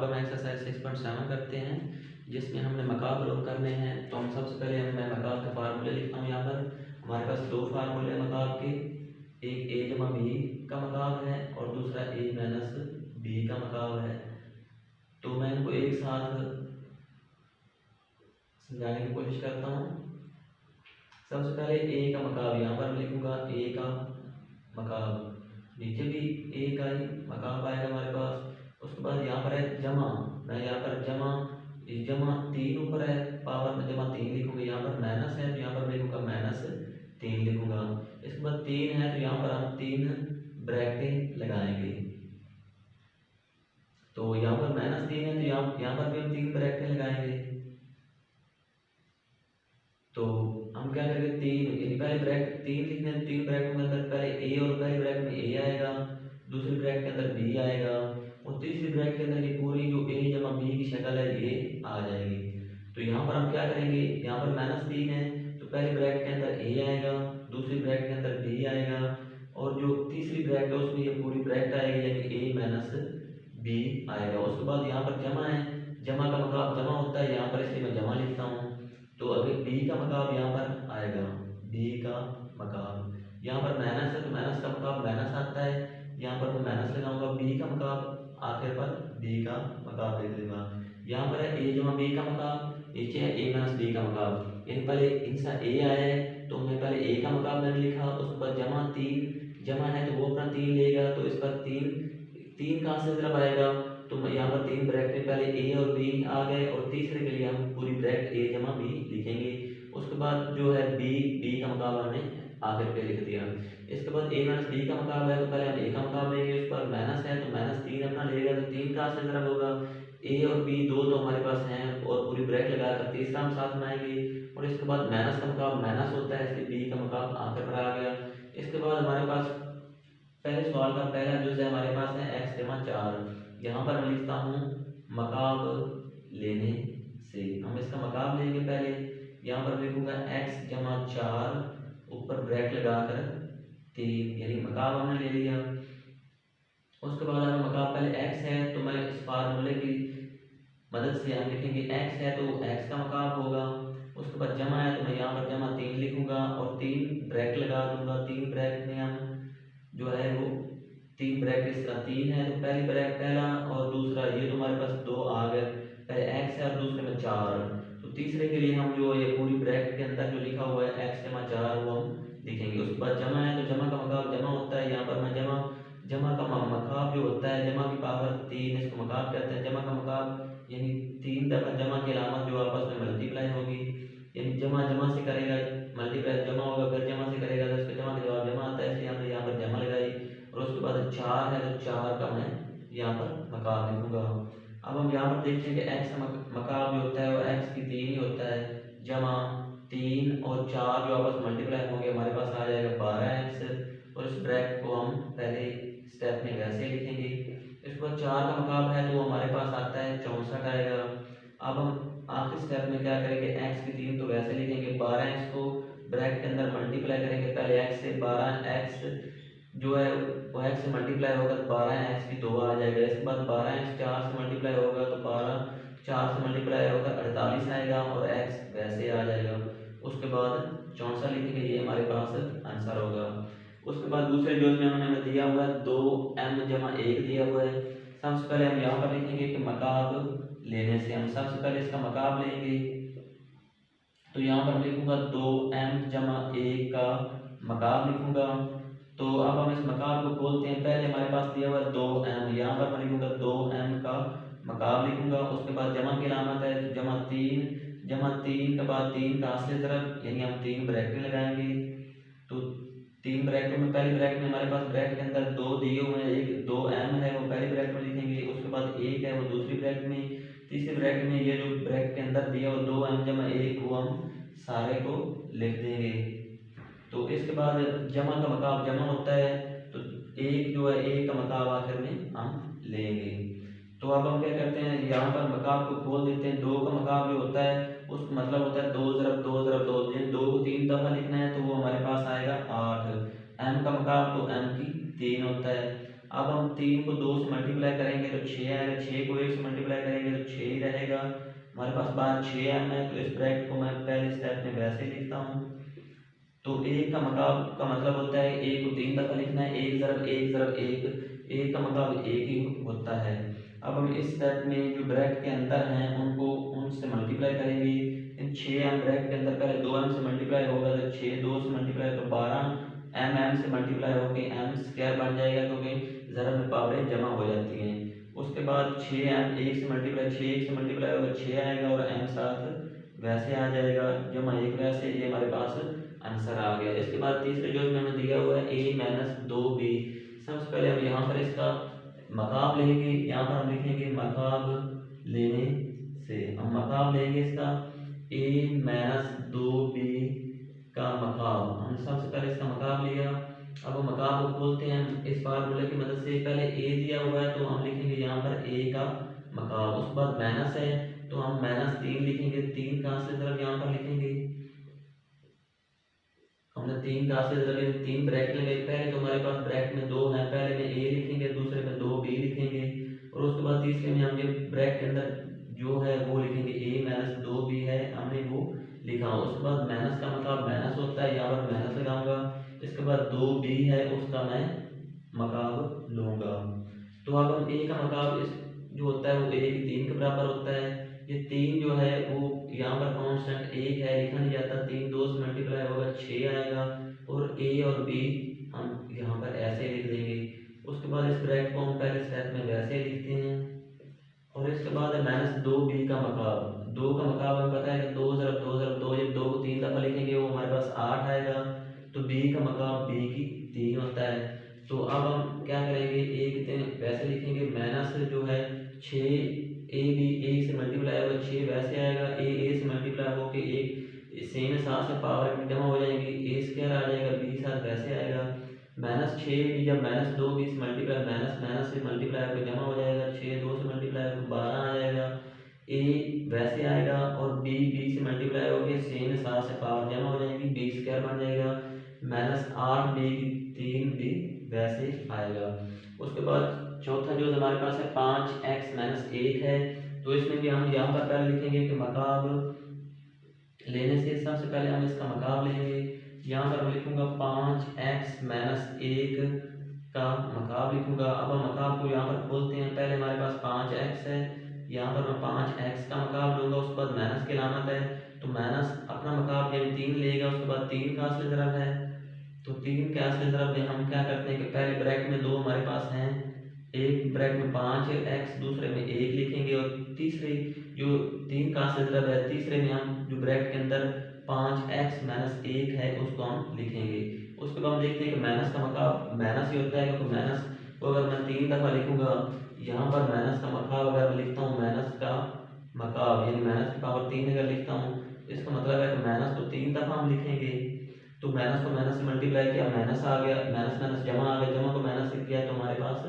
अब हम एक्सरसाइज 6.7 करते हैं, जिसमें हमने मकाब लोग करने हैं। तो हम सबसे पहले मैं मकाब के फार्मूले लिखता हूँ। यहाँ पर हमारे पास दो फार्मूले मकाब के, एक ए जमा बी का मकाब है और दूसरा ए माइनस बी का मकाब है। तो मैं इनको एक साथ समझाने की कोशिश करता हूँ। सबसे पहले ए का मकाब यहाँ पर लिखूंगा, ए का मकाब, नीचे भी ए का ही मकाब आएगा हमारे पास। उसके बाद यहाँ पर है जमा, मैं यहाँ पर जमा 3 ऊपर है पावर में जमा 3 लिखूंगा। यहाँ पर माइनस है तो यहाँ पर लिखूंगा -3 लिखूंगा। इसके बाद 3 है तो यहाँ पर हम 3 ब्रैकेटें लगाएंगे। तो यहाँ पर -3 है तो यहाँ पर भी हम 3 ब्रैकेटें लगाएंगे। तो हम क्या करेंगे, 3 पहले ब्रैकेट 3 लिखने हैं। 3 ब्रैकेट के अंदर पहले ए और पहली ब्रैकेट में ए आएगा, दूसरी ब्रैकेट के अंदर बी आएगा और तीसरी ब्रैकेट के अंदर ये पूरी जो ए जमा बी की शक्ल है ये आ जाएगी। तो यहाँ पर हम क्या करेंगे, यहाँ पर -3 है तो पहली ब्रैकेट के अंदर ए आएगा, दूसरी ब्रैकेट के अंदर बी आएगा और जो तीसरी ब्रैकेट है उसमें ये पूरी ब्रैकेट आएगी, यानी ए माइनस बी आएगा। उसके बाद यहाँ पर जमा है, जमा का मकाब जमा होता है यहाँ पर, इसलिए मैं जमा लिखता हूँ। तो अगर बी का मकाब यहाँ पर आएगा, बी का मकाब, यहाँ पर माइनस है तो माइनस का मकाब माइनस आता है, यहाँ पर मैं माइनस लगाऊंगा। बी का मकाब आखिर पर बी का मकाब लिख लूंगा। यहाँ पर है ए जमा बी का मकाब, नीचे है ए माइनस बी का मकाब, यानी पहले इनसा ए आया है तो मैं पहले ए का मकाब मैंने लिखा, उसके बाद जमा 3 जमा है तो वो अपना 3 लेगा। तो इस पर 3 कहाँ से तरफ आएगा, तो यहाँ पर 3 ब्रैकेट पहले ए और बी आ गए और तीसरे के लिए हम पूरी ब्रैकेट ए जमा बी लिखेंगे। उसके बाद जो है बी का मकाब हमने आखिर पे लिख दिया। इसके बाद ए माइनस बी का मकाब है तो पहले हम ए का मकाब लेंगे, उस पर माइनस है तो -3 अपना लेगा। तो 3 कहाँ से तरफ होगा, ए और बी दो तो हमारे पास हैं और पूरी ब्रैकेट लगाकर तीसरा हम साथ बनाएंगे। और इसके बाद माइनस का मकाब माइनस होता है, इसलिए बी का मकाब आखिर पर आ गया। इसके बाद हमारे पास पहले सवाल का पहला जो है हमारे पास है x जमा 4। यहाँ पर मैं लिखता हूँ मकाब लेने से, हम इसका मकाब लेंगे पहले। यहाँ पर लिखूंगा x जमा 4 ऊपर ब्रैकेट लगाकर 3, यानी मकाब हमने ले लिया। उसके बाद हमें मकाब पहले x है तो मैं इस फार्मूले की मदद से हम लिखेंगे x है तो x का मकाब होगा। उसके बाद जमा है तो मैं यहाँ पर जमा 3 लिखूंगा और 3 ब्रैकेट लगा दूंगा। 3 ब्रैकेट में हम जो है वो 3 ब्रैकेट, इसका 3 है तो पहली ब्रैकेट पहला और दूसरा, ये तो हमारे पास 2 आ गए, पहले x है और दूसरे में 4। तो तीसरे के लिए हम जो ये पूरी ब्रैकेट के अंदर जो लिखा हुआ है x जमा 4 वो हम लिखेंगे। उसके बाद जमा है तो जमा का मकाब जमा होता है, यहाँ पर मैं जमा का मकाब जो होता है, जमा की पावर 3 इसको मकाब कहते हैं। जमा का मकाब यानी 3 दफा जमा की अलामत जो आपस में मल्टीप्लाई होगी, यानी जमा से करेगा मल्टीप्लाई जमा होगा, फिर जमा से करेगा तो उसका जमा का जवाब जमा आता है, इसलिए हमने यहाँ पर जमा लगाई। और उसके बाद 4 है तो 4 का मैं यहाँ पर मकाब लिखूंगा। अब हम यहाँ पर देखते हैं कि x का मकाब जो होता है वो x की 3 ही होता है, जमा 3 और 4 जो आपस मल्टीप्लाई होंगे हमारे पास आ जाएगा 12x। और इस ब्रैकेट को हम पहले स्टेप में वैसे लिखेंगे। इसके बाद 4 का मकाब है तो हमारे पास आता है 64 आएगा। अब हम आखिरी स्टेप में क्या करेंगे, x की 3 तो वैसे लिखेंगे, 12x को ब्रैकेट के अंदर मल्टीप्लाई करेंगे। पहले x से 12x जो है वो x से मल्टीप्लाई होगा तो 12x की 2 आ जाएगा। इसके बाद 12x 4 से मल्टीप्लाई होगा तो 12 4 से मल्टीप्लाई होगा 48 आएगा और x वैसे आ जाएगा। उसके बाद 64 लिखेंगे, ये हमारे पास आंसर होगा। उसके बाद दूसरे जो में उन्होंने दिया हुआ है 2m जमा 1 दिया हुआ है। सबसे पहले हम यहाँ पर लिखेंगे कि मकाब लेने से, हम सबसे पहले इसका मकाब लेंगे। तो यहाँ पर लिखूंगा 2m जमा 1 का मकाब लिखूंगा। तो अब हम इस मकाब को खोलते हैं। पहले हमारे पास दिया हुआ 2m, यहाँ पर मैं लिखूंगा 2m का मकाब लिखूंगा। उसके बाद जमा की अलामत है तो जमा 3 के बाद 3 का असली तरफ, यानी हम 3 ब्रैकेट लगाएंगे। तो 3 ब्रैकेट में पहली ब्रैकेट में हमारे पास ब्रैकेट के अंदर 2 दिए हुए हैं, एक 2m है वो पहली ब्रैकेट में लिखेंगे, उसके बाद 1 है वो दूसरी ब्रैकेट में, तीसरी ब्रैकेट में ये जो ब्रैकेट के अंदर दिया वो 2m जमा 1 को हम सारे को लिख देंगे। तो इसके बाद जमा का मकाब जमा होता है तो एक जो है एक का मकाब आखिर में हम लेंगे। तो अब हम क्या करते हैं, यहाँ पर मकाब को खोल देते हैं। 2 का मकाब जो होता है उसका मतलब होता है 2 ज़रब 2 ज़रब 2, जिन 2 को 3 दफ़ा लिखना है तो वो हमारे पास आएगा 8। m का मकाब तो m की 3 होता है। अब हम 3 को 2 से मल्टीप्लाई करेंगे तो 6 आएगा, 6 को 1 से मल्टीप्लाई करेंगे तो 6 ही रहेगा। हमारे पास बाहर 6m है, तो इस ब्रैकेट को मैं पहले स्टेप में वैसे लिखता हूँ। तो एक का मकाब का मतलब होता है एक को 3 दफ़ा लिखना है, एक ज़रब एक का मकाब एक ही होता है। अब हम इस स्टेप में जो ब्रैकेट के अंदर हैं उनको उनसे मल्टीप्लाई करेंगे। इन 6m ब्रैकेट के अंदर पहले 2m से मल्टीप्लाई होगा तो 6 2 से मल्टीप्लाई तो 12m से मल्टीप्लाई होकर m स्क्वायर बन जाएगा, क्योंकि ज़रब में पावरें जमा हो जाती हैं। उसके बाद 6m 1 से मल्टीप्लाई होगा 6 आएगा और m साथ वैसे आ जाएगा, जमा 1 वैसे, ये हमारे पास आंसर आ गया। इसके बाद तीसरे जो हमें दिया हुआ है a-2b। सबसे पहले हम यहाँ पर इसका मकाब लेंगे, यहाँ पर हम लिखेंगे मकाब लेने से। हम मकाब लेंगे इसका a-2b का मकाब। हम सबसे पहले इसका मकाब लिया। अब हम मकाब को खोलते हैं इस फार्मूले की मदद से। पहले a दिया हुआ है तो हम लिखेंगे यहाँ पर a का मकाब। उसके बाद माइनस है तो हम -3 लिखेंगे, 3 का असली तरफ यहाँ पर लिखेंगे। हमने 3 का असली तरफ 3 ब्रैकेट लगे। पहले तो हमारे पास ब्रैकेट में 2 है, पहले में a लिखेंगे, दूसरे में 2b लिखेंगे और उसके बाद तीसरे में हम ये ब्रैकेट के अंदर जो है वो लिखेंगे a-2b है, हमने वो लिखा। उसके बाद माइनस का मतलब माइनस होता है, यहाँ पर माइनस लगाऊंगा। इसके बाद 2b है उसका मैं मकाब लूँगा। तो अब हम a का मकाब इस जो होता है वो a की 3 के बराबर होता है। ये 3 जो है वो यहाँ पर कांस्टेंट 1 है, लिखा नहीं जाता। 3 2 से मल्टीप्लाई होगा 6 आएगा और a और b हम यहाँ पर ऐसे लिख देंगे। उसके बाद इस ब्रैकेट को हम पहले स्टेप में वैसे लिखते हैं और इसके बाद है -2b का मकाब। 2 का मकाब हमें पता है कि 2 ज़रब 2 ज़रब 2, जब 2 को 3 दफ़ा लिखेंगे वो हमारे पास 8 आएगा। तो b का मकाब b की 3 होता है। तो अब हम क्या करेंगे, a कितने वैसे लिखेंगे, माइनस जो है 6 a से मल्टीप्लाई होगा 6 वैसे आएगा, a से मल्टीप्लाई होकर एक सेम 7 से पावर जमा हो जाएंगी, a स्क्वायर आ जाएगा, b साथ वैसे आएगा। -6 भी जब -2b से मल्टीप्लाई माइनस से मल्टीप्लाई होकर जमा हो जाएगा, 6 2 से मल्टीप्लाई होकर 12 आ जाएगा, a वैसे आएगा और b से मल्टीप्लाई होकर सेम 7 से पावर जमा हो जाएंगी, b स्क्वायर बन जाएगा, -8b की 3b वैसे आएगा। उसके बाद चौथा जो हमारे पास है 5x - 1 है, तो इसमें भी हम यहाँ पर पहले लिखेंगे कि मकाब लेने से। सबसे पहले हम इसका मकाब लेंगे। यहाँ पर मैं लिखूँगा 5x - 1 का मकाब लिखूँगा। अब हम मकाब को यहाँ पर खोलते हैं। पहले हमारे पास 5x है, यहाँ पर मैं 5x का मकाब लूँगा। उसके बाद माइनस की अलामत है तो माइनस अपना मकाब यानी 3 लेगा। उसके बाद 3 का असली ज़रब है, तो 3 के असली ज़रब में हम क्या करते हैं कि पहले ब्रैकेट में 2 हमारे पास हैं, एक ब्रैकेट में 5x दूसरे में 1 लिखेंगे और तीसरे जो 3 का असली ज़रब है तीसरे में हम जो ब्रैकेट के अंदर 5x - 1 है उसको हम लिखेंगे। उसके बाद हम देखते हैं कि माइनस का मकाब माइनस ही होता है, क्योंकि माइनस को अगर मैं 3 दफ़ा लिखूँगा, यहाँ पर माइनस का मकाब अगर मैं लिखता हूँ माइनस का मकाब यानी माइनस की पावर 3 अगर लिखता हूँ, इसका मतलब है कि माइनस को 3 दफ़ा हम लिखेंगे। तो माइनस को माइनस से मल्टीप्लाई किया, माइनस आ गया, माइनस माइनस जमा आ गया, जमा को माइनस से किया तो हमारे पास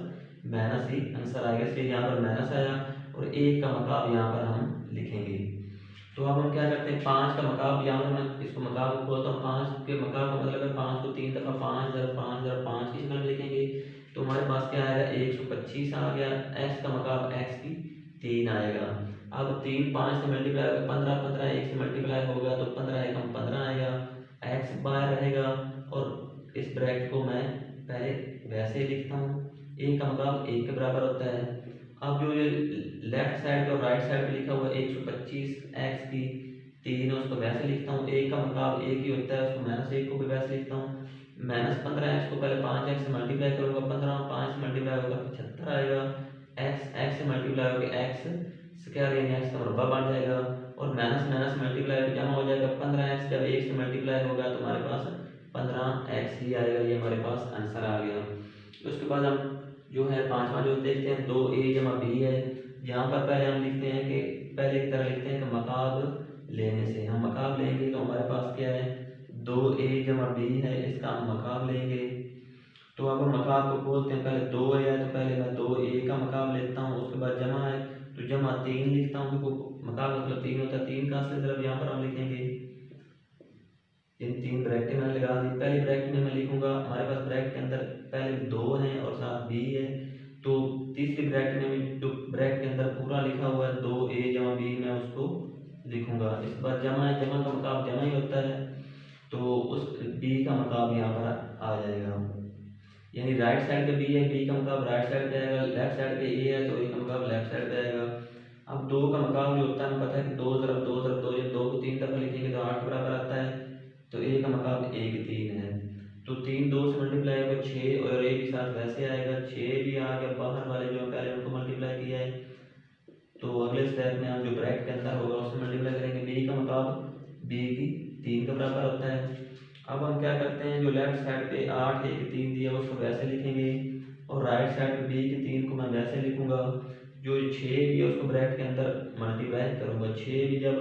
माइनस ही आंसर आ गया, इसलिए यहाँ पर माइनस आया और 1 का मकाब यहाँ पर हम लिखेंगे। तो अब हम क्या करते हैं, 5 का मकाब यहाँ पर मैं इसको मकाब को खोलता हूँ। 5 के मकाब का मतलब है 5 को 3 दफ़ा 5 ज़रब 5 ज़रब 5 की शक्ल में लिखेंगे, तो हमारे पास क्या आएगा 125 आ गया। x का मकाब x की 3 आएगा। अब 3 5 से मल्टीप्लाई होगा 15, 15 1 से मल्टीप्लाई होगा तो 15 एकम 15 आएगा, x बाहर रहेगा और इस ब्रैकेट को मैं पहले वैसे ही लिखता हूँ, a का मकाब 1 के बराबर होता है। अब जो ये लेफ्ट साइड और राइट साइड पे लिखा हुआ है 125 x की 3 उसको वैसे लिखता हूँ, a का मकाब 1 ही होता है, उसको -1 को भी वैसे लिखता हूँ। -15x को पहले 5x से मल्टीप्लाई करूँगा, 15 5 से मल्टीप्लाई होगा 75 आएगा, x से मल्टीप्लाई होगा x स्क्वायर यानी x का मुरब्बा बन जाएगा और माइनस माइनस मल्टीप्लाई जमा हो जाएगा। 15x जब 1 से मल्टीप्लाई होगा तो हमारे पास 15x ही आएगा, ये हमारे पास आंसर आ गया। उसके बाद हम जो है पांचवा जो देखते हैं 2a - b है। यहाँ पर पहले हम लिखते हैं कि पहले की तरह लिखते हैं कि मकाब लेने से। हम मकाब लेंगे तो हमारे पास क्या है 2a - b है, इसका हम मकाब लेंगे। तो अब हम मकाब को खोलते हैं। पहले 2a है तो पहले मैं 2a का मकाब लेता हूँ, उसके बाद जमा है तो जमा 3 लिखता हूँ, क्योंकि मकाब मतलब 3 होता है। 3 का असली ज़रब यहाँ पर हम लिखेंगे इन तीन ब्रैकेट मैंने लगा दी। पहली ब्रैकेट में मैं लिखूंगा, हमारे पास ब्रैकेट के अंदर पहले 2 हैं और साथ बी है, तो तीसरी ब्रैकेट में जो ब्रैकेट के अंदर पूरा लिखा हुआ है 2a जमा बी, मैं उसको लिखूंगा। इसके बाद जमा है, जमा का मकाब जमा ही होता है, तो उस बी का मकाब यहाँ पर आ जाएगा, यानी राइट साइड पे बी है, बी का मकाब राइट साइड पे आएगा, लेफ्ट साइड पे ए है तो ए का मकाब लेफ्ट साइड पे आएगा। अब 2 का मकाब जो होता है हमें पता है कि 2 ज़रब 2 ज़रब 2, जब 2 को 3 दफ़ा लिखेंगे तो 8 बराबर आता है, तो ए का मकाब 1 3 है, तो 3 2 से मल्टीप्लाई होगा 6 और ए भी साथ वैसे आएगा, 6 भी आ गया, बाहर वाले जो पहले उनको मल्टीप्लाई किया है, तो अगले स्टेप में हम जो ब्रैकेट के अंदर होगा उससे मल्टीप्लाई करेंगे, बी का मकाब बी की 3 के बराबर होता है। अब हम क्या करते हैं, जो लेफ्ट साइड पे 8 1 3 दिया उसको वैसे लिखेंगे, और राइट साइड पे बी के 3 को मैं वैसे लिखूंगा। जो 6 भी है उसको ब्रैकेट के अंदर मल्टीप्लाई करूंगा, 6 भी जब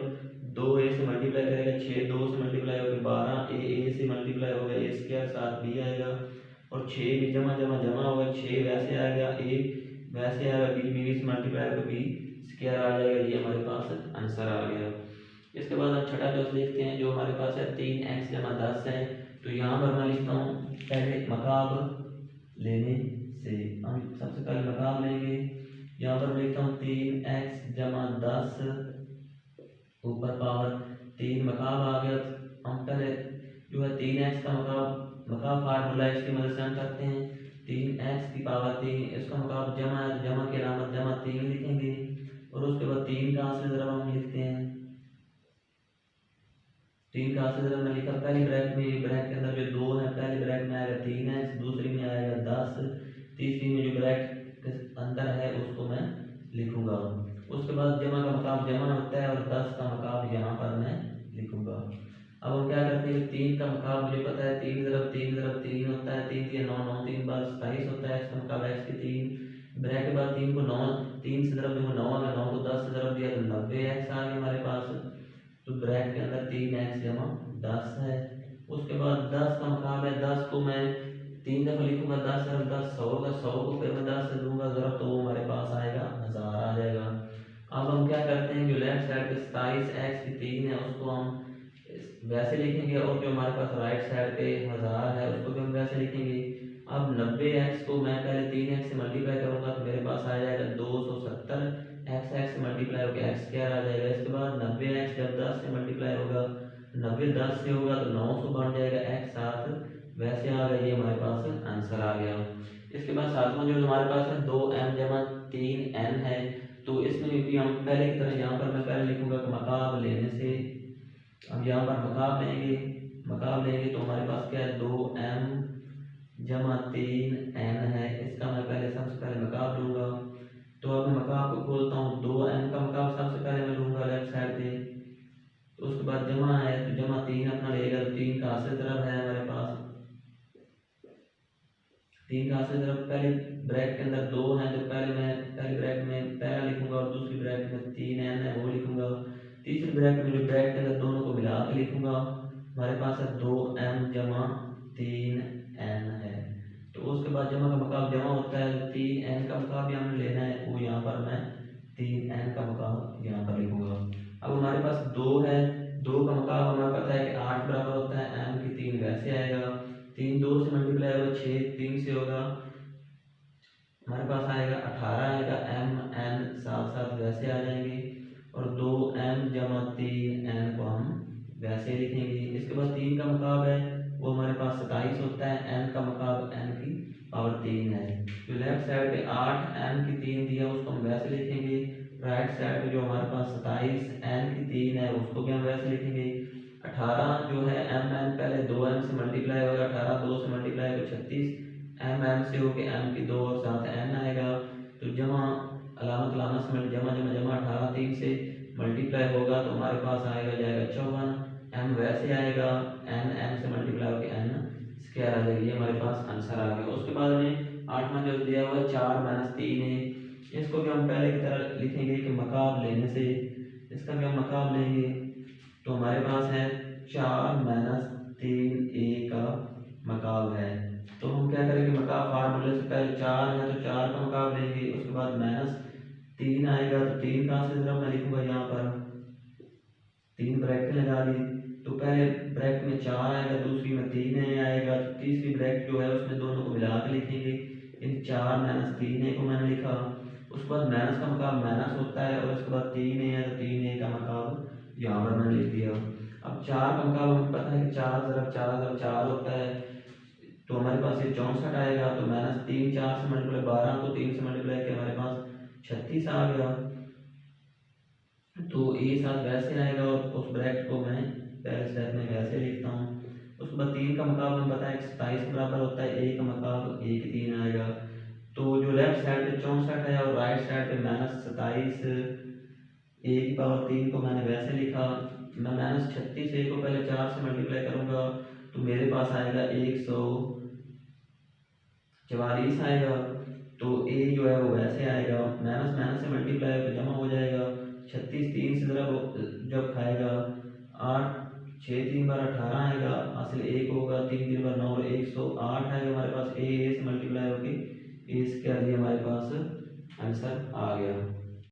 2a से मल्टीप्लाई करेगा, 6 2 से मल्टीप्लाई होकर 12, a से मल्टीप्लाई होगा a स्क्वायर साथ b आएगा, और 6 भी जमा जमा जमा होगा, 6 वैसे आ गया, a वैसे आएगा, b से मल्टीप्लाई होकर b स्क्वायर आ जाएगा, ये हमारे पास आंसर आ गया। इसके बाद हम छठा क्वेश्चन देखते हैं, जो हमारे पास है 3x जमा 10 है, तो यहाँ पर मैं लिखता हूँ पहले मकाब लेने से, हम सबसे पहले मकाब लेंगे, यहाँ पर लिखता हूँ 3x जमा 10 ऊपर पावर 3 मकाब आ गया। हम पहले जो है 3x का मकाब फार्मूला है, इसकी मदद से हम करते हैं 3x की पावर 3, इसका मकाब जमा है, जमा की अलामत जमा 3 लिखेंगे, और उसके बाद 3 का असली ज़रब हम लिखते हैं, 3 का असली ज़रब में लिखा पहली ब्रैकेट में, ब्रैकेट के अंदर जो 2 है पहली ब्रैकेट में आएगा 3x, दूसरी में आएगा 10, तीसरी में जो ब्रैकेट के अंदर है उसको मैं लिखूंगा। उसके बाद जमा का मकाब जमा होता है, और 10 का मकाब यहाँ पर मैं लिखूंगा। अब हम क्या करते हैं, 3 का मकाब मुझे पता है 3 ज़रब 3 ज़रब 3 होता है, 3 3 9 9 3 बार 27 होता है, इसका मकाब x की 3 ब्रैकेट के बाद 3 को 9 3 से ज़रब दूंगा 9 में, 9 को 10 से ज़रब दिया तो 90x आ गया हमारे पास, तो ब्रैकेट के अंदर 3x जमा 10 है। उसके बाद 10 का मकाब है, 10 को मैं 3 दफ़ा लिखूंगा, 10 ज़रब 10 100 होगा, 100 को फिर मैं 10 से दूंगा ज़रब, तो वो हमारे पास आएगा 1000 आ जाएगा। अब हम क्या करते हैं, जो लेफ्ट साइड पे 27x की 3 है उसको हम वैसे लिखेंगे, और जो हमारे पास राइट साइड पे 1000 है उसको भी हम वैसे लिखेंगे। अब 90x को मैं पहले 3x से मल्टीप्लाई करूंगा तो मेरे पास आ जाएगा 270, x x से मल्टीप्लाई होकर x स्क्वायर आ जाएगा। इसके बाद 90x जब 10 से मल्टीप्लाई होगा, 90 10 से होगा तो 900 बन जाएगा, x 7 वैसे आ गया, ये हमारे पास आंसर आ गया। इसके बाद सातवां जो हमारे पास है 2m जमा 3n है, तो इसमें भी हम पहले की तरह यहाँ पर मैं पहले लिखूंगा मकाब लेने से, अब यहाँ पर मकाब लेंगे तो हमारे पास क्या है 2m जमा 3n है, इसका मैं पहले सबसे पहले मकाब लूँगा। तो अब मैं मकाब को खोलता हूँ, 2m का मकाब सबसे पहले मैं लूँगा लेफ्ट साइड पे, तो उसके बाद जमा है तो जमा 3 अपना लेगा, तो 3 का असली ज़रब है हमारे पास, 3 का असली ज़रब पहले ब्रैकेट के अंदर 2 है, तो पहले मैं पहली ब्रैकेट में पहला लिखूंगा और दूसरी ब्रैकेट में 3n है वो लिखूंगा, तीसरी ब्रैकेट में जो ब्रैकेट के अंदर दोनों को मिला के लिखूंगा, हमारे पास है 2m जमा 3n है। तो उसके बाद जमा का मकाब जमा होता है, 3n का मकाब भी हमें लेना है, वो यहाँ पर मैं 3n का मकाब यहाँ पर लिखूंगा। अब हमारे पास 2 है, 2 का मकाब हमें पता है कि 8 बराबर होता है, m की 3 वैसे आएगा, 3 2 से मल्टीप्लाई होगा 6 3 से होगा, हमारे पास आएगा 18 आएगा, m n साथ साथ वैसे आ जाएंगे, और 2m जमा 3n को हम वैसे लिखेंगे। इसके बाद 3 का मकाब है वो हमारे पास 27 होता है, n का मकाब n की पावर 3 है, जो लेफ्ट साइड पे 8 n की 3 दिया उसको हम वैसे लिखेंगे, राइट साइड पे जो हमारे पास 27 n की 3 है उसको भी हम वैसे लिखेंगे। 18 जो है m n पहले 2m से मल्टीप्लाई होगा, 18 2 से मल्टीप्लाई होगा 36, m m से होके m की 2 और साथ n आएगा, तो जमा अलामत से जमा जमा जमा 18 3 से मल्टीप्लाई होगा तो हमारे पास आएगा जाएगा 54, m वैसे आएगा, n m से मल्टीप्लाई होकर n स्क्वायर आ जाएगी, ये हमारे पास आंसर आ गया। उसके बाद में 8वां जो दिया हुआ है 4 - 3 है, इसको भी हम पहले की तरह लिखेंगे कि मकाब लेने से, इसका भी हम मकाब लेंगे, तो हमारे पास है 4 - 3a का मकाब है, तो हम क्या करेंगे मकाब फार्मूले से पहले 4 है तो 4 का मकाब लेंगे, उसके बाद -3 आएगा तो 3 का से ज़रा मैं लिखूंगा यहाँ पर 3 ब्रैकेट लगा दी, तो पहले ब्रैकेट में 4 आएगा, दूसरी में 3 ए आएगा, तो तीसरी ब्रैकेट जो है उसमें दोनों को मिला के लिखेंगे। इन 4 माइनस 3 ए को मैंने लिखा, उसके बाद माइनस का मकाम माइनस होता है और उसके बाद 3 ए है तो 3 ए का मकाम यहाँ पर मैंने लिख दिया। अब 4 का मकाम हमें पता है कि 4 ज़रब 4 ज़रब 4 होता है, तो हमारे पास ये 64 आएगा। तो माइनस 3 4 से मल्टीप्लाई 12 को 3 से मल्टीप्लाई किया हमारे पास 36 आ गया। तो ए साथ वैसे आएगा और उस ब्रैकेट को मैं पहले स्टेप में वैसे लिखता हूँ। उसके बाद 3 का मकाब हमें पता है कि 27 के बराबर होता है, ए का मकाब 1 3 आएगा। तो जो लेफ्ट साइड पे 64 है और राइट साइड पे माइनस 27 ए की पावर 3 को मैंने वैसे लिखा। मैं माइनस 36 ए को पहले 4 से मल्टीप्लाई करूँगा तो मेरे पास आएगा 144 आएगा। तो ए जो है वो वैसे आएगा, माइनस माइनस से मल्टीप्लाई होकर जमा हो जाएगा। 36 3 से ज़रा जब खाएगा 8 6 3 बार 18 आएगा, असल 1 होगा, 3 3 बार 9 108 आएगा हमारे पास। ए से मल्टीप्लाई होकर ए इसके हमारे पास आंसर आ गया।